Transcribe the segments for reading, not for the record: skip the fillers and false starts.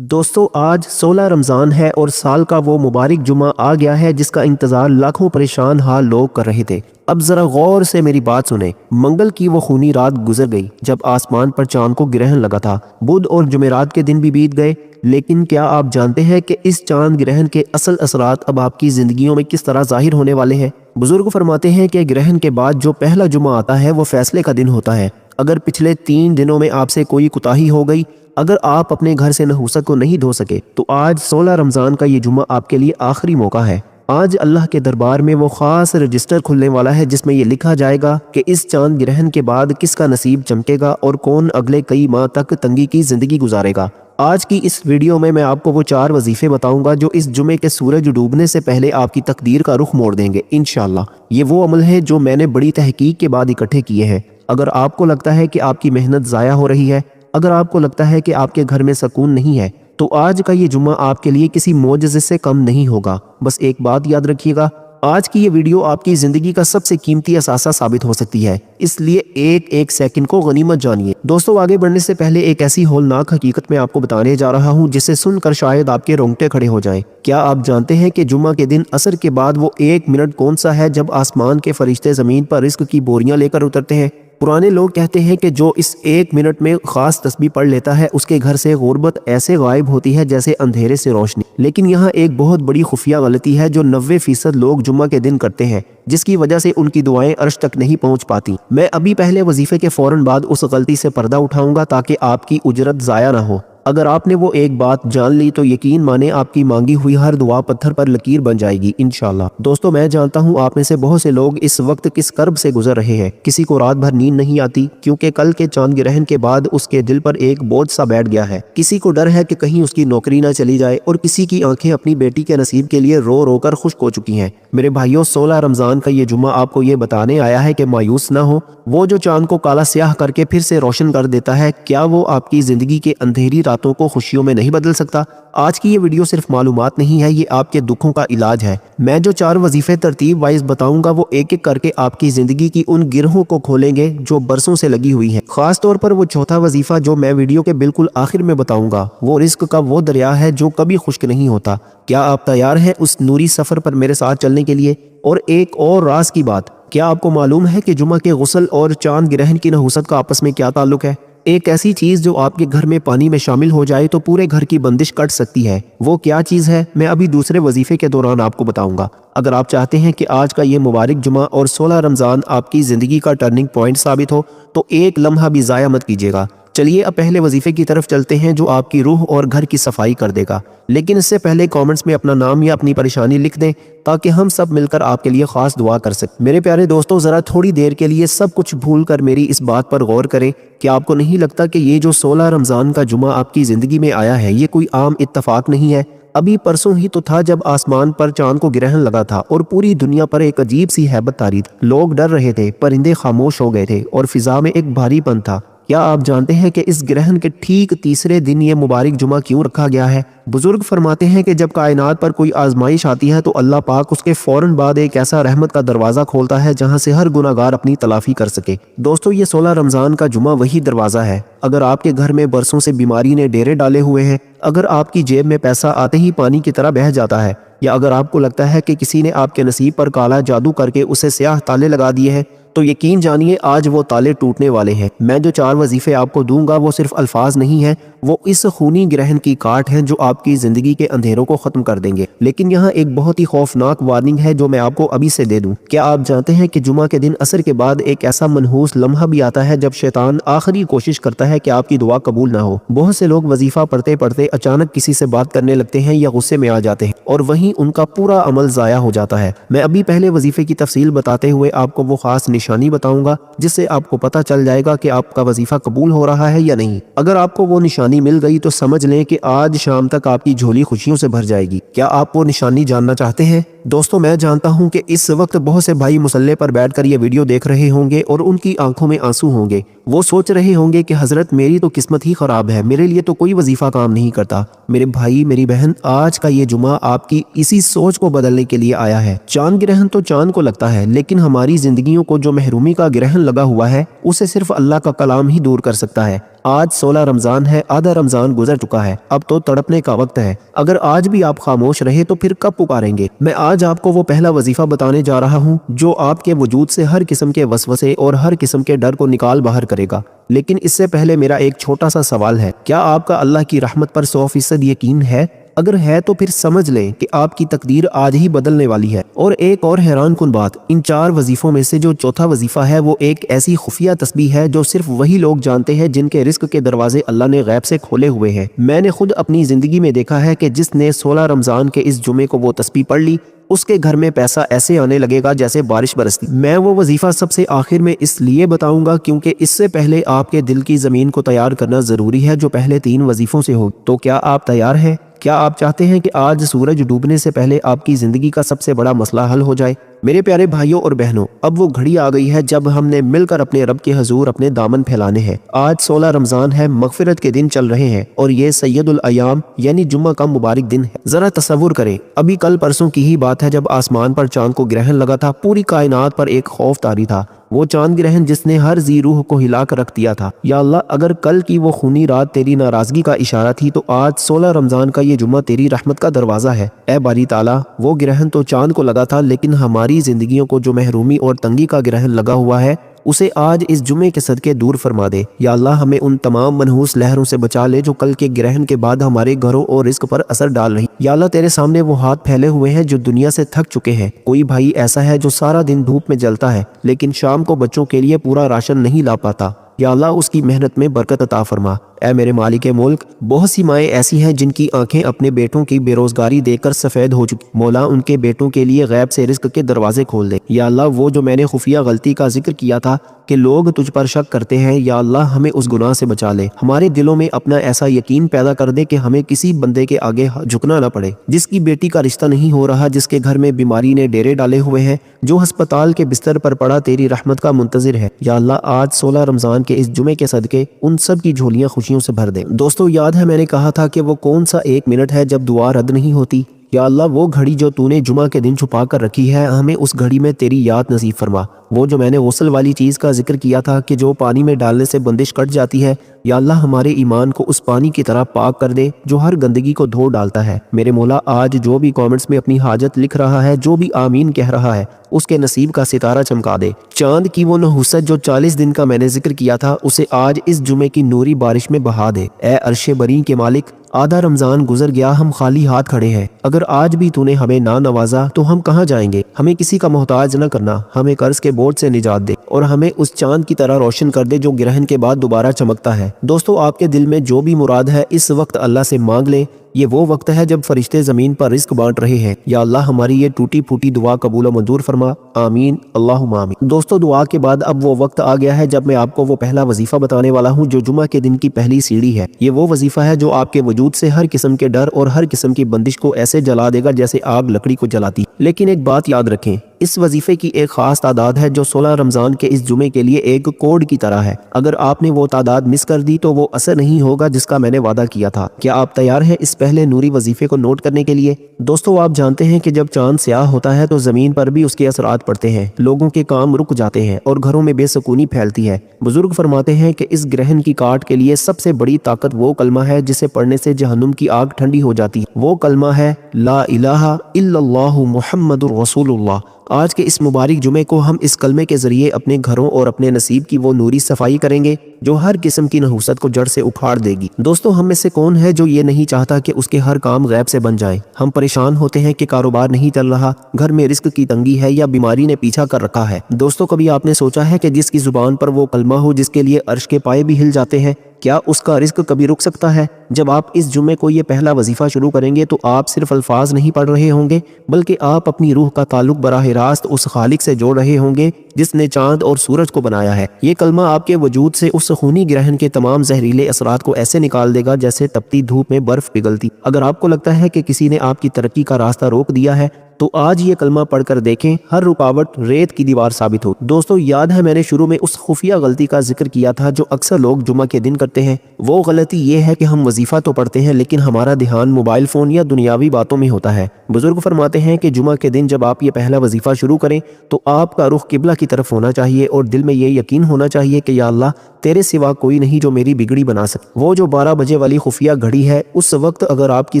دوستو آج 16 رمضان ہے اور سال کا وہ مبارک جمعہ آ گیا ہے جس کا انتظار لاکھوں پریشان حال لوگ کر رہے تھے۔ اب ذرا غور سے میری بات سنیں۔ منگل کی وہ خونی رات گزر گئی جب آسمان پر چاند کو گرہن لگا تھا۔ بدھ اور جمعرات کے دن بھی بیت گئے، لیکن کیا آپ جانتے ہیں کہ اس چاند گرہن کے اصل اثرات اب آپ کی زندگیوں میں کس طرح ظاہر ہونے والے ہیں؟ بزرگ فرماتے ہیں کہ گرہن کے بعد جو پہلا جمعہ آتا ہے وہ فیصلے کا دن ہوتا ہے۔ اگر پچھلے 3 دنوں میں آپ سے کوئی کوتاہی ہو گئی، اگر آپ اپنے گھر سے نحوست کو نہیں دھو سکے، تو آج 16 رمضان کا یہ جمعہ آپ کے لیے آخری موقع ہے۔ آج اللہ کے دربار میں وہ خاص رجسٹر کھلنے والا ہے جس میں یہ لکھا جائے گا کہ اس چاند گرہن کے بعد کس کا نصیب چمکے گا اور کون اگلے کئی ماہ تک تنگی کی زندگی گزارے گا۔ آج کی اس ویڈیو میں آپ کو وہ 4 وظیفے بتاؤں گا جو اس جمعے کے سورج ڈوبنے سے پہلے آپ کی تقدیر کا رخ موڑ دیں گے انشاءاللہ۔ یہ وہ عمل ہے جو میں نے بڑی تحقیق کے بعد اکٹھے کیے ہیں۔ اگر آپ کو لگتا ہے کہ آپ کی محنت ضائع ہو رہی ہے، اگر آپ کو لگتا ہے کہ آپ کے گھر میں سکون نہیں ہے، تو آج کا یہ جمعہ آپ کے لیے کسی معجزے سے کم نہیں ہوگا۔ بس ایک بات یاد رکھیے گا، آج کی یہ ویڈیو آپ کی زندگی کا سب سے قیمتی اثاثہ ثابت ہو سکتی ہے، اس لیے ایک ایک سیکنڈ کو غنیمت جانیے۔ دوستو آگے بڑھنے سے پہلے ایک ایسی ہولناک حقیقت میں آپ کو بتانے جا رہا ہوں جسے سن کر شاید آپ کے رونگٹے کھڑے ہو جائیں۔ کیا آپ جانتے ہیں کہ جمعہ کے دن عصر کے بعد وہ 1 منٹ کون سا ہے جب آسمان کے فرشتے زمین پر رزق کی بوریاں لے کر اترتے ہیں؟ پرانے لوگ کہتے ہیں کہ جو اس 1 منٹ میں خاص تسبیح پڑھ لیتا ہے اس کے گھر سے غربت ایسے غائب ہوتی ہے جیسے اندھیرے سے روشنی۔ لیکن یہاں ایک بہت بڑی خفیہ غلطی ہے جو 90% لوگ جمعہ کے دن کرتے ہیں، جس کی وجہ سے ان کی دعائیں عرش تک نہیں پہنچ پاتی۔ میں ابھی پہلے وظیفے کے فوراً بعد اس غلطی سے پردہ اٹھاؤں گا تاکہ آپ کی اجرت ضائع نہ ہو۔ اگر آپ نے وہ ایک بات جان لی تو یقین مانے آپ کی مانگی ہوئی ہر دعا پتھر پر لکیر بن جائے گی انشاءاللہ۔ دوستو میں جانتا ہوں آپ میں سے بہت سے لوگ اس وقت کس کرب سے گزر رہے ہیں۔ کسی کو رات بھر نیند نہیں آتی کیونکہ کل کے چاند گرہن کے بعد اس کے دل پر ایک بوجھ سا بیٹھ گیا ہے۔ کسی کو ڈر ہے کہ کہیں اس کی نوکری نہ چلی جائے، اور کسی کی آنکھیں اپنی بیٹی کے نصیب کے لیے رو رو کر خشک ہو چکی ہیں۔ میرے بھائیوں، 16 رمضان کا یہ جمعہ آپ کو یہ بتانے آیا ہے کہ مایوس نہ ہو۔ وہ جو چاند کو کالا سیاہ کر کے پھر سے روشن کر دیتا ہے، کیا وہ آپ کی زندگی کے اندھیری راتوں کو خوشیوں میں نہیں بدل سکتا؟ آج کی یہ ویڈیو صرف معلومات نہیں ہے، یہ آپ کے دکھوں کا علاج ہے۔ میں جو 4 وظیفے ترتیب وائز بتاؤں گا وہ ایک ایک کر کے آپ کی زندگی کی ان گرہوں کو کھولیں گے جو برسوں سے لگی ہوئی ہیں۔ خاص طور پر وہ چوتھا وظیفہ جو میں ویڈیو کے بالکل آخر میں بتاؤں گا، وہ رزق کا وہ دریا ہے جو کبھی خشک نہیں ہوتا۔ کیا آپ تیار ہیں اس نوری سفر پر میرے ساتھ چلنے کے لیے؟ اور ایک اور راز کی بات، کیا آپ کو معلوم ہے کہ جمعہ کے غسل اور چاند گرہن کی نحوست کا آپس میں کیا تعلق ہے؟ ایک ایسی چیز جو آپ کے گھر میں پانی میں شامل ہو جائے تو پورے گھر کی بندش کٹ سکتی ہے۔ وہ کیا چیز ہے میں ابھی دوسرے وظیفے کے دوران آپ کو بتاؤں گا۔ اگر آپ چاہتے ہیں کہ آج کا یہ مبارک جمعہ اور 16 رمضان آپ کی زندگی کا ٹرننگ پوائنٹ ثابت ہو تو ایک لمحہ بھی ضائع مت کیجیے گا۔ چلیے اب پہلے وظیفے کی طرف چلتے ہیں جو آپ کی روح اور گھر کی صفائی کر دے گا، لیکن اس سے پہلے کامنٹس میں اپنا نام یا اپنی پریشانی لکھ دیں تاکہ ہم سب مل کر آپ کے لیے خاص دعا کر سکیں۔ میرے پیارے دوستو، ذرا تھوڑی دیر کے لیے سب کچھ بھول کر میری اس بات پر غور کریں کہ آپ کو نہیں لگتا کہ یہ جو 16 رمضان کا جمعہ آپ کی زندگی میں آیا ہے یہ کوئی عام اتفاق نہیں ہے؟ ابھی پرسوں ہی تو تھا جب آسمان پر چاند کو گرہن لگا تھا اور پوری دنیا پر ایک عجیب سی ہیبت طاری تھی۔ لوگ ڈر رہے تھے، پرندے خاموش ہو گئے تھے اور فضا میں ایک بھاری پن تھا۔ کیا آپ جانتے ہیں کہ اس گرہن کے ٹھیک تیسرے دن یہ مبارک جمعہ کیوں رکھا گیا ہے؟ بزرگ فرماتے ہیں کہ جب کائنات پر کوئی آزمائش آتی ہے تو اللہ پاک اس کے فوراً بعد ایک ایسا رحمت کا دروازہ کھولتا ہے جہاں سے ہر گناہگار اپنی تلافی کر سکے۔ دوستو یہ 16 رمضان کا جمعہ وہی دروازہ ہے۔ اگر آپ کے گھر میں برسوں سے بیماری نے ڈیرے ڈالے ہوئے ہیں، اگر آپ کی جیب میں پیسہ آتے ہی پانی کی طرح بہہ جاتا ہے، یا اگر آپ کو لگتا ہے کہ کسی نے آپ کے نصیب پر کالا جادو کر کے اسے سیاہ تالے لگا دیے ہیں، تو یقین جانیے آج وہ تالے ٹوٹنے والے ہیں۔ میں جو 4 وظیفے آپ کو دوں گا وہ صرف الفاظ نہیں ہیں، وہ اس خونی گرہن کی کاٹ ہیں جو آپ کی زندگی کے اندھیروں کو ختم کر دیں گے۔ لیکن یہاں ایک بہت ہی خوفناک وارننگ ہے جو میں آپ کو ابھی سے دے دوں۔ کیا آپ جانتے ہیں کہ جمعہ کے دن عصر کے بعد ایک ایسا منحوس لمحہ بھی آتا ہے جب شیطان آخری کوشش کرتا ہے کہ آپ کی دعا قبول نہ ہو؟ بہت سے لوگ وظیفہ پڑھتے پڑھتے اچانک کسی سے بات کرنے لگتے ہیں یا غصے میں آ جاتے ہیں اور وہیں ان کا پورا عمل ضائع ہو جاتا ہے۔ میں ابھی پہلے وظیفے کی تفصیل بتاتے ہوئے آپ کو وہ خاص نشانی بتاؤں گا جس سے آپ کو پتہ چل جائے گا کہ آپ کا وظیفہ قبول ہو رہا ہے یا نہیں۔ اگر آپ کو وہ نشانی مل گئی تو سمجھ لیں کہ آج شام تک آپ کی جھولی خوشیوں سے بھر جائے گی۔ کیا آپ وہ نشانی جاننا چاہتے ہیں؟ دوستو میں جانتا ہوں کہ اس وقت بہت سے بھائی مصلے پر بیٹھ کر یہ ویڈیو دیکھ رہے ہوں گے اور ان کی آنکھوں میں آنسو ہوں گے۔ وہ سوچ رہے ہوں گے کہ حضرت میری تو قسمت ہی خراب ہے، میرے لیے تو کوئی وظیفہ کام نہیں کرتا۔ میرے بھائی میری بہن، آج کا یہ جمعہ آپ کی اسی سوچ کو بدلنے کے لیے آیا ہے۔ چاند گرہن تو چاند کو لگتا ہے، لیکن ہماری زندگیوں کو جو محرومی کا گرہن لگا ہوا ہے اسے صرف اللہ کا کلام ہی دور کر سکتا ہے۔ آج 16 رمضان ہے، آدھا رمضان گزر چکا ہے، اب تو تڑپنے کا وقت ہے۔ اگر آج بھی آپ خاموش رہے تو پھر کب پکاریں گے؟ میں آج آپ کو وہ پہلا وظیفہ بتانے جا رہا ہوں جو آپ کے وجود سے ہر قسم کے وسوسے اور ہر قسم کے ڈر کو نکال باہر کرے گا۔ لیکن اس سے پہلے میرا ایک چھوٹا سا سوال ہے، کیا آپ کا اللہ کی رحمت پر 100% یقین ہے؟ اگر ہے تو پھر سمجھ لیں کہ آپ کی تقدیر آج ہی بدلنے والی ہے۔ اور ایک اور حیران کن بات، ان 4 وظیفوں میں سے جو چوتھا وظیفہ ہے وہ ایک ایسی خفیہ تسبیح ہے جو صرف وہی لوگ جانتے ہیں جن کے رزق کے دروازے اللہ نے غیب سے کھولے ہوئے ہیں۔ میں نے خود اپنی زندگی میں دیکھا ہے کہ جس نے 16 رمضان کے اس جمعے کو وہ تسبیح پڑھ لی، اس کے گھر میں پیسہ ایسے آنے لگے گا جیسے بارش برستی۔ میں وہ وظیفہ سب سے آخر میں اس لیے بتاؤں گا کیونکہ اس سے پہلے آپ کے دل کی زمین کو تیار کرنا ضروری ہے جو پہلے 3 وظیفوں سے ہو۔ تو کیا آپ تیار ہیں؟ کیا آپ چاہتے ہیں کہ آج سورج ڈوبنے سے پہلے آپ کی زندگی کا سب سے بڑا مسئلہ حل ہو جائے؟ میرے پیارے بھائیوں اور بہنوں، اب وہ گھڑی آ گئی ہے جب ہم نے مل کر اپنے رب کے حضور اپنے دامن پھیلانے ہیں۔ آج 16 رمضان ہے، مغفرت کے دن چل رہے ہیں اور یہ سید الایام یعنی جمعہ کا مبارک دن ہے۔ ذرا تصور کریں، ابھی کل پرسوں کی ہی بات ہے جب آسمان پر چاند کو گرہن لگا تھا، پوری کائنات پر ایک خوف طاری تھا، وہ چاند گرہن جس نے ہر ذی روح کو ہلا کر رکھ دیا تھا۔ یا اللہ، اگر کل کی وہ خونی رات تیری ناراضگی کا اشارہ تھی تو آج 16 رمضان کا یہ جمعہ تیری رحمت کا دروازہ ہے۔ اے باری تعالیٰ، وہ گرہن تو چاند کو لگا تھا لیکن ہماری زندگیوں کو جو محرومی اور تنگی کا گرہن لگا ہوا ہے اسے آج اس جمعے کے صدقے دور فرما دے۔ یا اللہ، ہمیں ان تمام منحوس لہروں سے بچا لے جو کل کے گرہن کے بعد ہمارے گھروں اور رزق پر اثر ڈال رہی۔ یا اللہ، تیرے سامنے وہ ہاتھ پھیلے ہوئے ہیں جو دنیا سے تھک چکے ہیں۔ کوئی بھائی ایسا ہے جو سارا دن دھوپ میں جلتا ہے لیکن شام کو بچوں کے لیے پورا راشن نہیں لا پاتا۔ یا اللہ، اس کی محنت میں برکت عطا فرما۔ اے میرے مالک ملک، بہت سی مائیں ایسی ہیں جن کی آنکھیں اپنے بیٹوں کی بے روزگاری دیکھ کر سفید ہو چکی۔ مولا، ان کے بیٹوں کے لیے غیب سے رزق کے دروازے کھول دے۔ یا اللہ، وہ جو میں نے خفیہ غلطی کا ذکر کیا تھا کہ لوگ تجھ پر شک کرتے ہیں، یا اللہ ہمیں اس گناہ سے بچا لے۔ ہمارے دلوں میں اپنا ایسا یقین پیدا کر دے کہ ہمیں کسی بندے کے آگے جھکنا نہ پڑے، جس کی بیٹی کا رشتہ نہیں ہو رہا، جس کے گھر میں بیماری نے ڈیرے ڈالے ہوئے ہیں، جو ہسپتال کے بستر پر پڑا تیری رحمت کا منتظر ہے۔ یا اللہ، آج 16 رمضان کے اس جمعے کے صدقے ان سب کی جھولیاں خوشیوں سے بھر دے۔ دوستو، یاد ہے میں نے کہا تھا کہ وہ کون سا 1 منٹ ہے جب دعا رد نہیں ہوتی؟ یا اللہ، وہ گھڑی جو تو نے جمعہ کے دن چھپا کر رکھی ہے، ہمیں اس گھڑی میں تیری یاد نصیب فرما۔ وہ جو میں نے غسل والی چیز کا ذکر کیا تھا کہ جو پانی میں ڈالنے سے بندش کٹ جاتی ہے، یا اللہ ہمارے ایمان کو اس پانی کی طرح پاک کر دے جو ہر گندگی کو دھو ڈالتا ہے۔ میرے مولا، آج جو بھی کامنٹس میں اپنی حاجت لکھ رہا ہے، جو بھی آمین کہہ رہا ہے، اس کے نصیب کا ستارہ چمکا دے۔ چاند کی وہ نحوست جو 40 دن کا میں نے ذکر کیا تھا، اسے آج اس جمعے کی نوری بارش میں بہا دے۔ اے عرش بری کے مالک، آدھا رمضان گزر گیا، ہم خالی ہاتھ کھڑے ہیں۔ اگر آج بھی تو نے ہمیں نہ نوازا تو ہم کہاں جائیں گے؟ ہمیں کسی کا محتاج نہ کرنا، ہمیں قرض کے بوجھ سے نجات دے اور ہمیں اس چاند کی طرح روشن کر دے جو گرہن کے بعد دوبارہ چمکتا ہے۔ دوستو، آپ کے دل میں جو بھی مراد ہے اس وقت اللہ سے مانگ لیں۔ یہ وہ وقت ہے جب فرشتے زمین پر رزق بانٹ رہے ہیں۔ یا اللہ، ہماری یہ ٹوٹی پھوٹی دعا قبول و منظور فرما، آمین اللہم آمین۔ دوستو، دعا کے بعد اب وہ وقت آ گیا ہے جب میں آپ کو وہ پہلا وظیفہ بتانے والا ہوں جو جمعہ کے دن کی پہلی سیڑھی ہے۔ یہ وہ وظیفہ ہے جو آپ کے وجود سے ہر قسم کے ڈر اور ہر قسم کی بندش کو ایسے جلا دے گا جیسے آگ لکڑی کو جلاتی۔ لیکن ایک بات یاد رکھیں، اس وظیفے کی ایک خاص تعداد ہے جو 16 رمضان کے اس جمعے کے لیے ایک کوڈ کی طرح ہے۔ اگر آپ نے وہ تعداد مس کر دی تو وہ اثر نہیں ہوگا جس کا میں نے وعدہ کیا تھا۔ کیا آپ تیار ہیں اس پہلے نوری وظیفے کو نوٹ کرنے کے لیے؟ دوستو، آپ جانتے ہیں کہ جب چاند سیاہ ہوتا ہے تو زمین پر بھی اس کے اثرات پڑتے ہیں، لوگوں کے کام رک جاتے ہیں اور گھروں میں بے سکونی پھیلتی ہے۔ بزرگ فرماتے ہیں کہ اس گرہن کی کاٹ کے لیے سب سے بڑی طاقت وہ کلمہ ہے جسے پڑھنے سے جہنم کی آگ ٹھنڈی ہو جاتی ہے۔ وہ کلمہ ہے لا الہ الا اللہ محمد الرسول اللہ۔ آج کے اس مبارک جمعے کو ہم اس کلمے کے ذریعے اپنے گھروں اور اپنے نصیب کی وہ نوری صفائی کریں گے جو ہر قسم کی نحوست کو جڑ سے اکھاڑ دے گی۔ دوستو، ہم میں سے کون ہے جو یہ نہیں چاہتا کہ اس کے ہر کام غیب سے بن جائے؟ ہم پریشان ہوتے ہیں کہ کاروبار نہیں چل رہا، گھر میں رزق کی تنگی ہے یا بیماری نے پیچھا کر رکھا ہے۔ دوستو، کبھی آپ نے سوچا ہے کہ جس کی زبان پر وہ کلمہ ہو جس کے لیے عرش کے پائے بھی ہل جاتے ہیں، کیا اس کا رزق کبھی رک سکتا ہے؟ جب آپ اس جمعے کو یہ پہلا وظیفہ شروع کریں گے تو آپ صرف الفاظ نہیں پڑھ رہے ہوں گے بلکہ آپ اپنی روح کا تعلق براہ راست اس خالق سے جوڑ رہے ہوں گے جس نے چاند اور سورج کو بنایا ہے۔ یہ کلمہ آپ کے وجود سے اس خونی گرہن کے تمام زہریلے اثرات کو ایسے نکال دے گا جیسے تپتی دھوپ میں برف پگھلتی۔ اگر آپ کو لگتا ہے کہ کسی نے آپ کی ترقی کا راستہ روک دیا ہے تو آج یہ کلمہ پڑھ کر دیکھیں، ہر رکاوٹ ریت کی دیوار ثابت ہو۔ دوستو، یاد ہے میں نے شروع میں اس خفیہ غلطی کا ذکر کیا تھا جو اکثر لوگ جمعہ کے دن کرتے ہیں۔ وہ غلطی یہ ہے کہ ہم وظیفہ تو پڑھتے ہیں لیکن ہمارا دھیان موبائل فون یا دنیاوی باتوں میں ہوتا ہے۔ بزرگ فرماتے ہیں کہ جمعہ کے دن جب آپ یہ پہلا وظیفہ شروع کریں تو آپ کا رخ قبلہ کی طرف ہونا چاہیے اور دل میں یہ یقین ہونا چاہیے کہ یا اللہ، تیرے سوا کوئی نہیں جو میری بگڑی بنا سکے۔ وہ جو 12 بجے والی خفیہ گھڑی ہے، اس وقت اگر آپ کی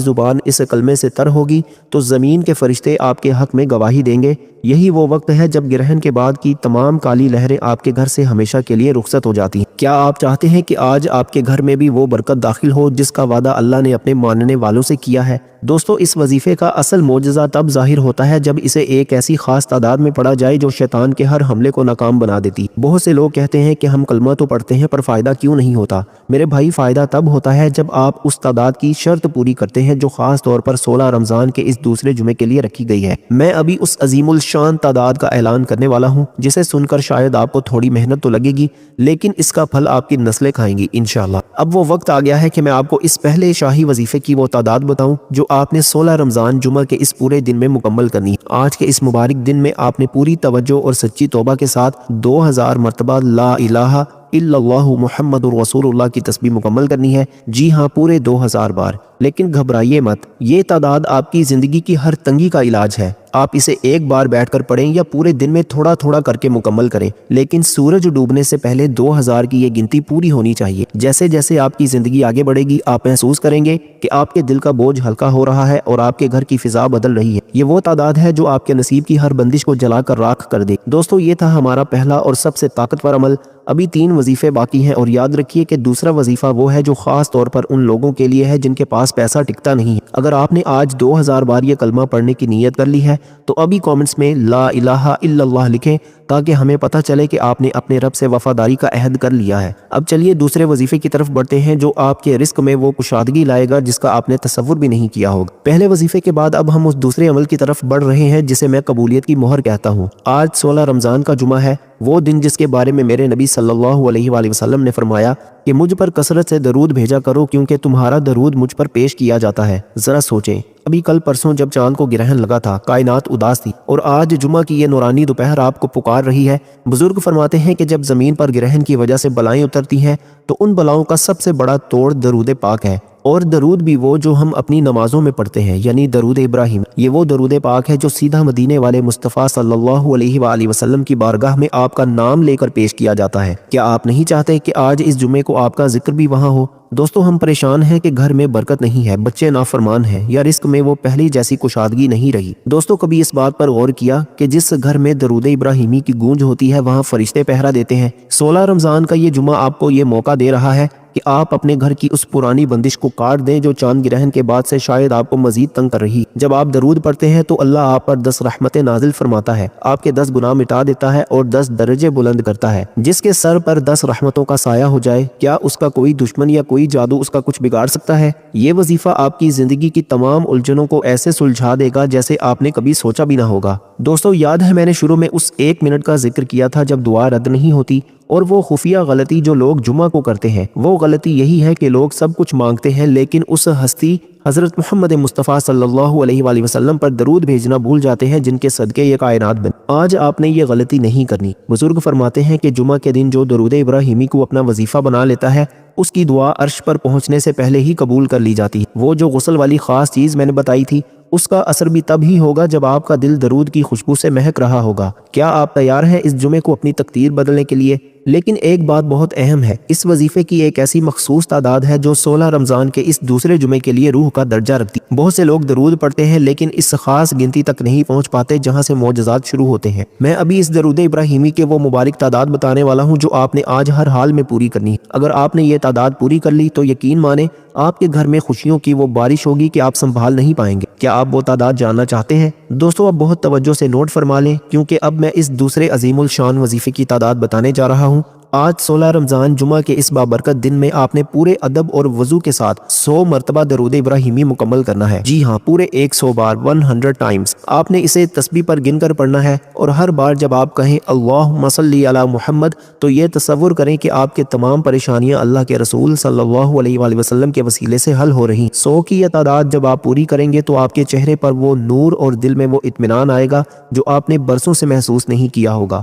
زبان اس کلمے سے تر ہوگی تو زمین کے فرشتے آپ کے حق میں گواہی دیں گے۔ یہی وہ وقت ہے جب گرہن کے بعد کی تمام کالی لہریں آپ کے گھر سے ہمیشہ کے لیے رخصت ہو جاتی ہیں۔ کیا آپ چاہتے ہیں کہ آج آپ کے گھر میں بھی وہ برکت داخل ہو جس کا وعدہ اللہ نے اپنے ماننے والوں سے کیا ہے؟ دوستو، اس وظیفے کا اصل معجزہ تب ظاہر ہوتا ہے جب اسے ایک ایسی خاص تعداد میں پڑھا جائے جو شیطان کے ہر حملے کو ناکام بنا دیتی۔ بہت سے لوگ کہتے ہیں کہ ہم کلمہ تو پڑھتے ہیں پر فائدہ کیوں نہیں ہوتا؟ میرے بھائی، فائدہ تب ہوتا ہے جب آپ اس تعداد کی شرط پوری کرتے ہیں جو خاص طور پر 16 رمضان کے اس دوسرے جمعے کے لیے رکھی گئی ہے۔ میں ابھی اس عظیم الشان تعداد کا اعلان کرنے والا ہوں جسے سن کر شاید آپ کو تھوڑی محنت تو لگے گی، لیکن اس کا پھل آپ کی نسلیں کھائیں گی انشاءاللہ۔ اب وہ وقت آ گیا ہے کہ میں آپ کو اس پہلے شاہی وظیفے کی وہ تعداد بتاؤں جو آپ نے 16 رمضان جمعہ کے اس پورے دن میں مکمل کرنی ہے۔ آج کے اس مبارک دن میں آپ نے پوری توجہ اور سچی توبہ کے ساتھ 2000 مرتبہ لا الہ الا اللہ محمد رسول اللہ کی تسبیح مکمل کرنی ہے۔ جی ہاں، پورے 2000 بار۔ لیکن گھبرائیے مت، یہ تعداد آپ کی زندگی کی ہر تنگی کا علاج ہے۔ آپ اسے ایک بار بیٹھ کر پڑھیں یا پورے دن میں تھوڑا تھوڑا کر کے مکمل کریں، لیکن سورج ڈوبنے سے پہلے 2000 کی یہ گنتی پوری ہونی چاہیے۔ جیسے جیسے آپ کی زندگی آگے بڑھے گی، آپ محسوس کریں گے کہ آپ کے دل کا بوجھ ہلکا ہو رہا ہے اور آپ کے گھر کی فضا بدل رہی ہے۔ یہ وہ تعداد ہے جو آپ کے نصیب کی ہر بندش کو جلا کر راکھ کر دے۔ دوستو، یہ تھا ہمارا پہلا اور سب سے طاقتور عمل۔ ابھی 3 وظیفے باقی ہیں، اور یاد رکھیے کہ دوسرا وظیفہ وہ ہے جو خاص طور پر ان لوگوں کے لیے ہے جن کے پاس پیسہ ٹکتا نہیں ہے۔ اگر آپ نے آج 2000 بار یہ کلمہ پڑھنے کی نیت کر لی ہے تو ابھی کامنٹس میں لا الہ الا اللہ لکھیں تاکہ ہمیں پتہ چلے کہ آپ نے اپنے رب سے وفاداری کا عہد کر لیا ہے۔ اب چلیے دوسرے وظیفے کی طرف بڑھتے ہیں جو آپ کے رزق میں وہ کشادگی لائے گا جس کا آپ نے تصور بھی نہیں کیا ہوگا۔ پہلے وظیفے کے بعد اب ہم اس دوسرے عمل کی طرف بڑھ رہے ہیں جسے میں قبولیت کی مہر کہتا ہوں۔ آج 16 رمضان کا جمعہ ہے، وہ دن جس کے بارے میں میرے نبی صلی اللہ علیہ وآلہ وسلم نے فرمایا کہ مجھ پر کثرت سے درود بھیجا کرو کیونکہ تمہارا درود مجھ پر پیش کیا جاتا ہے۔ ذرا سوچیں، ابھی کل پرسوں جب چاند کو گرہن لگا تھا کائنات اداس تھی، اور آج جمعہ کی یہ نورانی دوپہر آپ کو پکار رہی ہے۔ بزرگ فرماتے ہیں کہ جب زمین پر گرہن کی وجہ سے بلائیں اترتی ہیں تو ان بلاؤں کا سب سے بڑا توڑ درود پاک ہے، اور درود بھی وہ جو ہم اپنی نمازوں میں پڑھتے ہیں، یعنی درود ابراہیم۔ یہ وہ درود پاک ہے جو سیدھا مدینے والے مصطفیٰ صلی اللہ علیہ وآلہ وسلم کی بارگاہ میں آپ کا نام لے کر پیش کیا جاتا ہے۔ کیا آپ نہیں چاہتے کہ آج اس جمعے کو آپ کا ذکر بھی وہاں ہو؟ دوستو، ہم پریشان ہیں کہ گھر میں برکت نہیں ہے، بچے نافرمان ہیں، یا رزق میں وہ پہلی جیسی کشادگی نہیں رہی۔ دوستو، کبھی اس بات پر غور کیا کہ جس گھر میں درود ابراہیمی کی گونج ہوتی ہے وہاں فرشتے پہرا دیتے ہیں؟ 16 رمضان کا یہ جمعہ آپ کو یہ موقع دے رہا ہے کہ آپ اپنے گھر کی اس پرانی بندش کو کاٹ دیں جو چاند گرہن کے بعد سے شاید آپ کو مزید تنگ کر رہی۔ جب آپ درود پڑھتے ہیں تو اللہ آپ پر 10 رحمتیں نازل فرماتا ہے، آپ کے 10 گناہ مٹا دیتا ہے اور 10 درجے بلند کرتا ہے۔ جس کے سر پر 10 رحمتوں کا سایہ ہو جائے، کیا اس کا کوئی دشمن یا کوئی جادو اس کا کچھ بگاڑ سکتا ہے؟ یہ وظیفہ آپ کی زندگی کی تمام الجھنوں کو ایسے سلجھا دے گا جیسے آپ نے کبھی سوچا بھی نہ ہوگا۔ دوستو، یاد ہے میں نے شروع میں اس 1 منٹ کا ذکر کیا تھا جب دعا رد نہیں ہوتی، اور وہ خفیہ غلطی جو لوگ جمعہ کو کرتے ہیں، وہ غلطی یہی ہے کہ لوگ سب کچھ مانگتے ہیں لیکن اس ہستی حضرت محمد مصطفیٰ صلی اللہ علیہ وآلہ وسلم پر درود بھیجنا بھول جاتے ہیں جن کے صدقے یہ کائنات بن۔ آج آپ نے یہ غلطی نہیں کرنی۔ بزرگ فرماتے ہیں کہ جمعہ کے دن جو درود ابراہیمی کو اپنا وظیفہ بنا لیتا ہے اس کی دعا عرش پر پہنچنے سے پہلے ہی قبول کر لی جاتی ہے۔ وہ جو غسل والی خاص چیز میں نے بتائی تھی اس کا اثر بھی تب ہی ہوگا جب آپ کا دل درود کی خوشبو سے مہک رہا ہوگا۔ کیا آپ تیار ہیں اس جمعے کو اپنی تقدیر بدلنے کے لیے؟ لیکن ایک بات بہت اہم ہے، اس وظیفے کی ایک ایسی مخصوص تعداد ہے جو 16 رمضان کے اس دوسرے جمعے کے لیے روح کا درجہ رکھتی۔ بہت سے لوگ درود پڑھتے ہیں لیکن اس خاص گنتی تک نہیں پہنچ پاتے جہاں سے معجزات شروع ہوتے ہیں۔ میں ابھی اس درود ابراہیمی کے وہ مبارک تعداد بتانے والا ہوں جو آپ نے آج ہر حال میں پوری کرنی ہے۔ اگر آپ نے یہ تعداد پوری کر لی تو یقین مانیں آپ کے گھر میں خوشیوں کی وہ بارش ہوگی کہ آپ سنبھال نہیں پائیں گے۔ کیا آپ وہ تعداد جاننا چاہتے ہیں؟ دوستو، اب بہت توجہ سے نوٹ فرما لیں کیونکہ اب میں اس دوسرے عظیم الشان وظیفے کی تعداد بتانے جا رہا ہوں۔ آج 16 رمضان جمعہ کے اس بابرکت دن میں آپ نے پورے ادب اور وضو کے ساتھ 100 مرتبہ درود ابراہیمی مکمل کرنا ہے۔ جی ہاں، پورے 100 بار 100 ٹائمز آپ نے اسے تسبیح پر گن کر پڑھنا ہے، اور ہر بار جب آپ کہیں اللہم صلی علی محمد تو یہ تصور کریں کہ آپ کے تمام پریشانیاں اللہ کے رسول صلی اللہ علیہ وآلہ وسلم کے وسیلے سے حل ہو رہی۔ 100 کی یہ تعداد جب آپ پوری کریں گے تو آپ کے چہرے پر وہ نور اور دل میں وہ اطمینان آئے گا جو آپ نے برسوں سے محسوس نہیں کیا ہوگا۔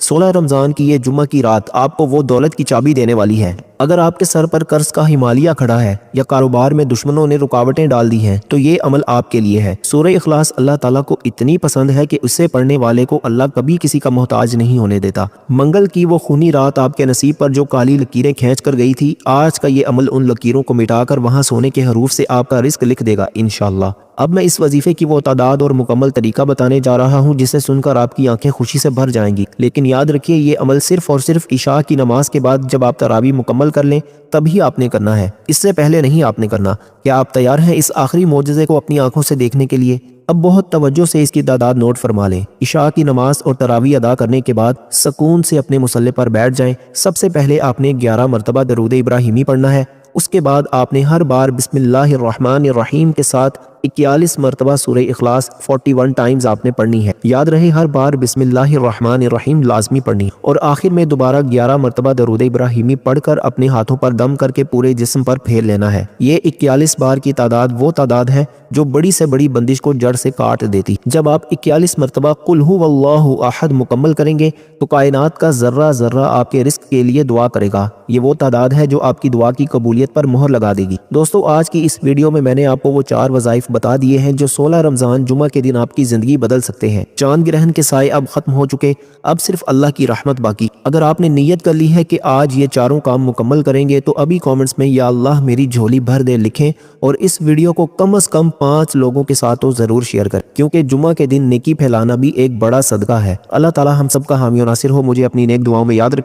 16 رمضان کی یہ جمعہ کی رات آپ کو وہ دولت کی چابی دینے والی ہے۔ اگر آپ کے سر پر قرض کا ہمالیہ کھڑا ہے یا کاروبار میں دشمنوں نے رکاوٹیں ڈال دی ہیں تو یہ عمل آپ کے لیے ہے۔ سورہ اخلاص اللہ تعالیٰ کو اتنی پسند ہے کہ اسے پڑھنے والے کو اللہ کبھی کسی کا محتاج نہیں ہونے دیتا۔ منگل کی وہ خونی رات آپ کے نصیب پر جو کالی لکیریں کھینچ کر گئی تھی، آج کا یہ عمل ان لکیروں کو مٹا کر وہاں سونے کے حروف سے آپ کا رزق لکھ دے گا انشاءاللہ۔ اب میں اس وظیفے کی وہ تعداد اور مکمل طریقہ بتانے جا رہا ہوں جسے سن کر آپ کی آنکھیں خوشی سے بھر جائیں گی، لیکن یاد رکھیے یہ عمل صرف اور صرف عشاء کی نماز کے بعد جب آپ تراویح مکمل کر لیں تبھی آپ نے کرنا ہے، اس سے پہلے نہیں آپ نے کرنا۔ کیا آپ تیار ہیں اس آخری معجزے کو اپنی آنکھوں سے دیکھنے کے لیے؟ اب بہت توجہ سے اس کی تعداد نوٹ فرما لیں۔ عشاء کی نماز اور تراویح ادا کرنے کے بعد سکون سے اپنے مصلی پر بیٹھ جائیں۔ سب سے پہلے آپ نے 11 مرتبہ درود ابراہیمی پڑھنا ہے۔ اس کے بعد آپ نے ہر بار بسم اللہ الرحمن الرحیم کے ساتھ 41 مرتبہ سورہ اخلاص 41 ٹائمز آپ نے پڑھنی ہے۔ یاد رہے ہر بار بسم اللہ الرحمن الرحیم لازمی پڑھنی، اور آخر میں دوبارہ 11 مرتبہ درود ابراہیمی پڑھ کر اپنے ہاتھوں پر دم کر کے پورے جسم پر پھیر لینا ہے۔ یہ 41 بار کی تعداد وہ تعداد ہے جو بڑی سے بڑی بندش کو جڑ سے کاٹ دیتی۔ جب آپ 41 مرتبہ قل ھو اللہ احد مکمل کریں گے تو کائنات کا ذرہ ذرہ آپ کے رزق کے لیے دعا کرے گا۔ یہ وہ تعداد ہے جو آپ کی دعا کی قبولیت پر مہر لگا دے گی۔ دوستو، آج کی اس ویڈیو میں نے آپ کو وہ 4 وظائف بتا دیے ہیں جو 16 رمضان جمعہ کے دن آپ کی زندگی بدل سکتے ہیں۔ چاند گرہن کے سائے اب ختم ہو چکے، اب صرف اللہ کی رحمت باقی۔ اگر آپ نے نیت کر لی ہے کہ آج یہ چاروں کام مکمل کریں گے تو ابھی کامنٹس میں یا اللہ میری جھولی بھر دے لکھیں، اور اس ویڈیو کو کم از کم 5 لوگوں کے ساتھ تو ضرور شیئر کریں، کیونکہ جمعہ کے دن نیکی پھیلانا بھی ایک بڑا صدقہ ہے۔ اللہ تعالی ہم سب کا حامی و ناصر ہو۔ مجھے اپنی نیک دعاؤں میں یاد رکھیں۔